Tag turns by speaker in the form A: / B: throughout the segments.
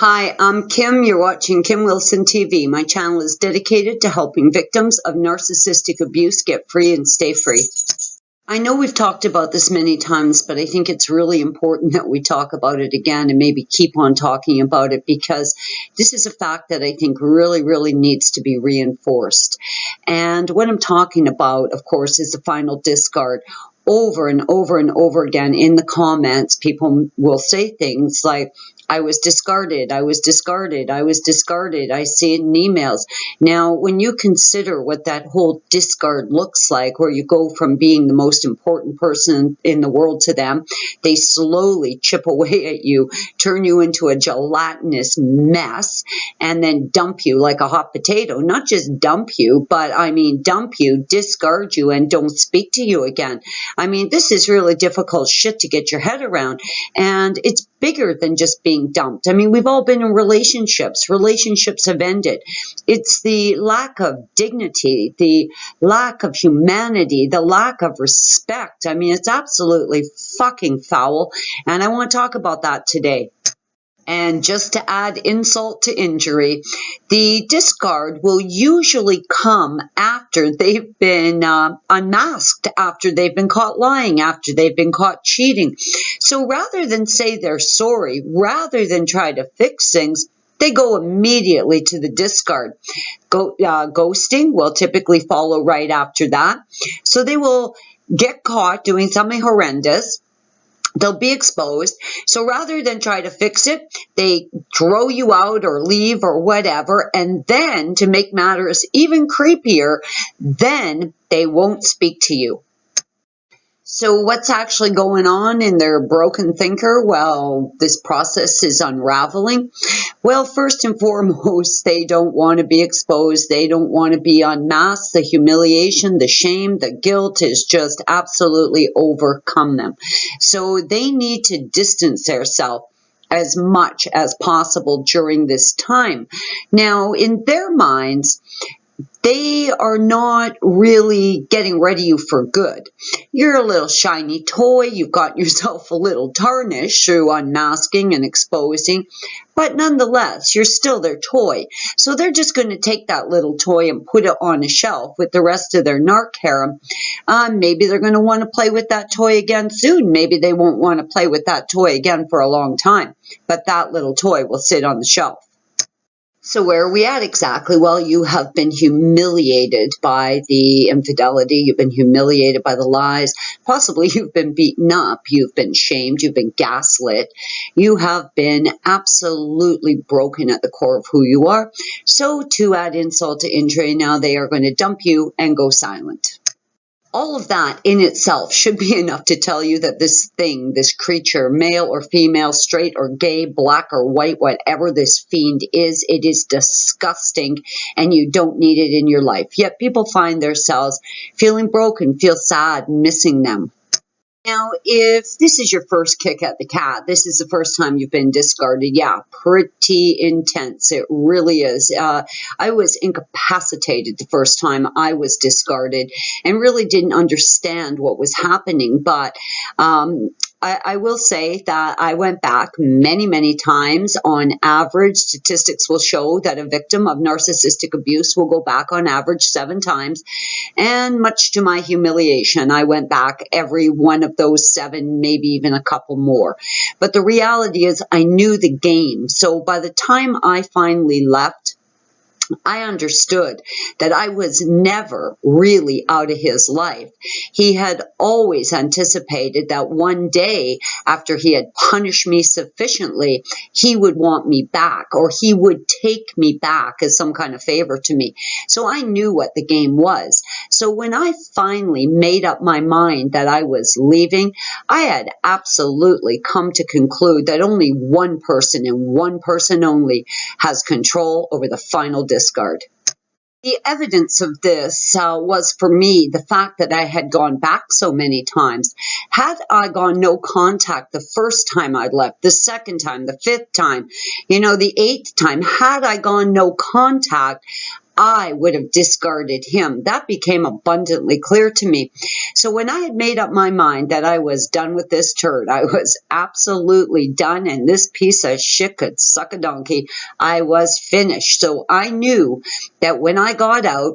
A: Hi, I'm Kim. You're watching Kim Wilson TV. My channel is dedicated to helping victims of narcissistic abuse get free and stay free. I know we've talked about this many times, but I think it's really important that we talk about it again and maybe keep on talking about it because this is a fact that I think really needs to be reinforced. And what I'm talking about, of course, is the final discard. Over and over again in the comments, people will say things like, I was discarded, I was discarded, I was discarded. I see it in emails. Now, when you consider what that whole discard looks like, where you go from being the most important person in the world to them, they slowly chip away at you, turn you into a gelatinous mess, and then dump you like a hot potato. Not just dump you, but I mean dump you, discard you, and don't speak to you again. I mean, this is really difficult shit to get your head around, and it's bigger than just being dumped. I mean, we've all been in relationships. Relationships have ended. It's the lack of dignity, the lack of humanity, the lack of respect. I mean, it's absolutely fucking foul, and I want to talk about that today. And just to add insult to injury, the discard will usually come after they've been unmasked, after they've been caught lying, after they've been caught cheating. So rather than say they're sorry, rather than try to fix things, they go immediately to the discard. Ghosting will typically follow right after that. So they will get caught doing something horrendous. They'll be exposed. So rather than try to fix it, they throw you out or leave or whatever. And then to make matters even creepier, then they won't speak to you. So what's actually going on in their broken thinker while this process is unraveling? Well, first and foremost, they don't want to be exposed. They don't want to be unmasked. The humiliation, the shame, the guilt is just absolutely overcome them. So they need to distance themselves as much as possible during this time. Now, in their minds, they are not really getting ready you for good. You're a little shiny toy. You've got yourself a little tarnish through unmasking and exposing. But nonetheless, you're still their toy. So they're just going to take that little toy and put it on a shelf with the rest of their narc harem. Maybe they're going to want to play with that toy again soon. Maybe they won't want to play with that toy again for a long time. But that little toy will sit on the shelf. So where are we at exactly? Well, you have been humiliated by the infidelity. You've been humiliated by the lies. Possibly you've been beaten up. You've been shamed. You've been gaslit. You have been absolutely broken at the core of who you are. So to add insult to injury, now they are going to dump you and go silent. All of that in itself should be enough to tell you that this thing, this creature, male or female, straight or gay, black or white, whatever this fiend is, it is disgusting and you don't need it in your life. Yet people find themselves feeling broken, feel sad, missing them. Now, if this is your first kick at the cat, this is the first time you've been discarded, yeah, pretty intense. It really is. I was incapacitated the first time I was discarded and really didn't understand what was happening. But I will say that I went back many times. On average, statistics will show that a victim of narcissistic abuse will go back on average 7 times. And much to my humiliation, I went back every one of those 7, maybe even a couple more. But the reality is I knew the game. So by the time I finally left, I understood that I was never really out of his life. He had always anticipated that one day, after he had punished me sufficiently, he would want me back, or he would take me back as some kind of favor to me. So I knew what the game was. So when I finally made up my mind that I was leaving, I had absolutely come to conclude that only one person and one person only has control over the final discard. The evidence of this was, for me, the fact that I had gone back so many times. Had I gone no contact the first time I'd left, the second time, the 5th time, the 8th time, had I gone no contact, I would have discarded him. That became abundantly clear to me. So when I had made up my mind that I was done with this turd, I was absolutely done, and this piece of shit could suck a donkey, I was finished. So I knew that when I got out,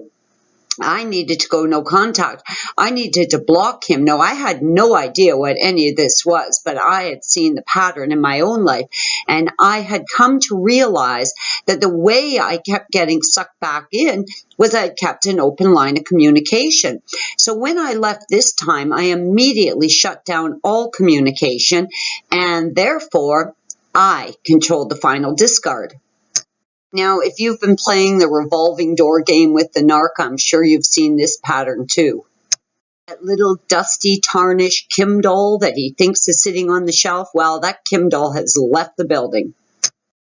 A: I needed to go no contact. I needed to block him. No, I had no idea what any of this was, but I had seen the pattern in my own life, and I had come to realize that the way I kept getting sucked back in was I kept an open line of communication. So when I left this time, I immediately shut down all communication, and therefore I controlled the final discard. Now, if you've been playing the revolving door game with the narc, I'm sure you've seen this pattern too. That little dusty, tarnished Kim doll that he thinks is sitting on the shelf, well, that Kim doll has left the building.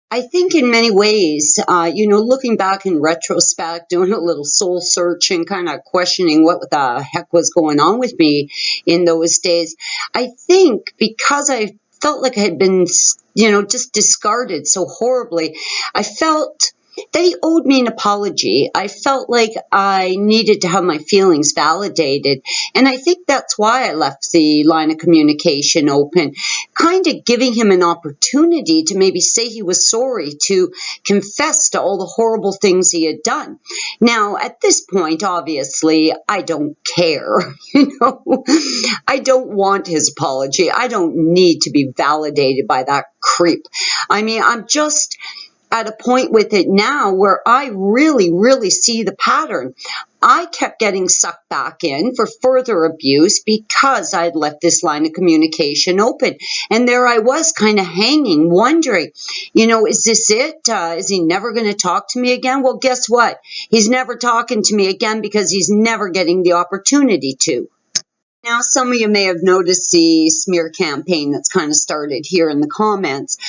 A: I think in many ways, looking back in retrospect, doing a little soul searching, kind of questioning what the heck was going on with me in those days, I think because I felt like I had been, just discarded so horribly, I felt that he owed me an apology. I felt like I needed to have my feelings validated. And I think that's why I left the line of communication open, kind of giving him an opportunity to maybe say he was sorry, to confess to all the horrible things he had done. Now, at this point, obviously, I don't care. I don't want his apology. I don't need to be validated by that creep. I mean, I'm just at a point with it now where I really, really see the pattern. I kept getting sucked back in for further abuse because I'd left this line of communication open. And there I was kind of hanging, wondering, is this it? Is he never going to talk to me again? Well, guess what? He's never talking to me again because he's never getting the opportunity to. Now, some of you may have noticed the smear campaign that's kind of started here in the comments.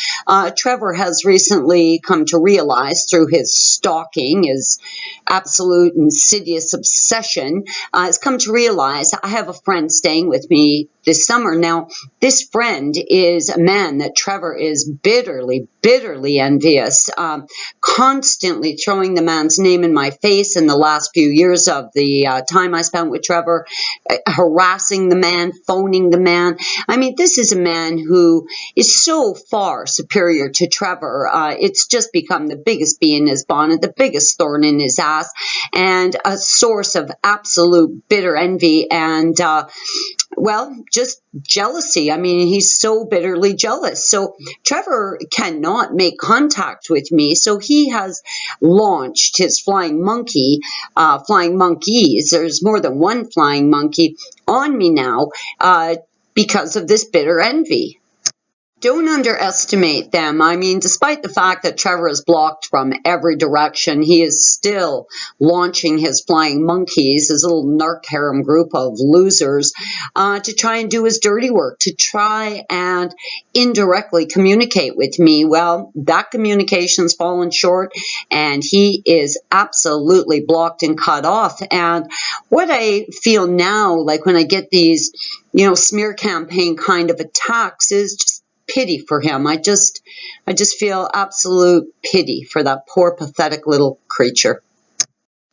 A: Trevor has recently come to realize through his stalking, his absolute insidious obsession, has come to realize I have a friend staying with me this summer. Now, this friend is a man that Trevor is bitterly, bitterly envious, constantly throwing the man's name in my face in the last few years of the time I spent with Trevor, harassing the man, phoning the man. I mean, this is a man who is so far superior to Trevor. It's just become the biggest bee in his bonnet, the biggest thorn in his ass, and a source of absolute bitter envy and, just jealousy. I mean, he's so bitterly jealous. So Trevor cannot make contact with me. So he has launched his flying monkeys. There's more than one flying monkey on me now because of this bitter envy. Don't underestimate them. I mean, despite the fact that Trevor is blocked from every direction, he is still launching his flying monkeys, his little narc harem group of losers, to try and do his dirty work, to try and indirectly communicate with me. Well, that communication's fallen short, and he is absolutely blocked and cut off. And what I feel now, like when I get these, smear campaign kind of attacks, is just pity for him. I just feel absolute pity for that poor, pathetic little creature.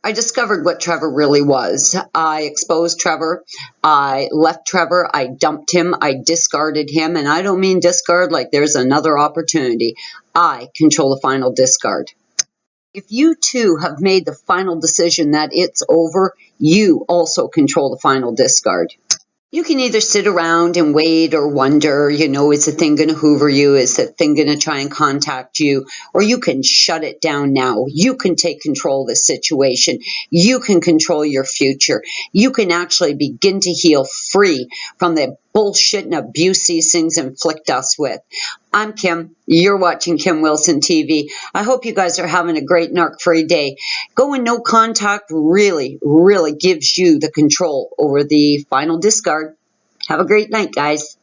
A: I discovered what Trevor really was. I exposed Trevor. I left Trevor. I dumped him. I discarded him. And I don't mean discard like there's another opportunity. I control the final discard. If you too have made the final decision that it's over, you also control the final discard. You can either sit around and wait or wonder, is the thing going to hoover you? Is the thing going to try and contact you? Or you can shut it down now. You can take control of the situation. You can control your future. You can actually begin to heal free from the bullshit and abuse these things inflict us with. I'm Kim. You're watching Kim Wilson TV. I hope you guys are having a great narc-free day. Going no contact really, really gives you the control over the final discard. Have a great night, guys.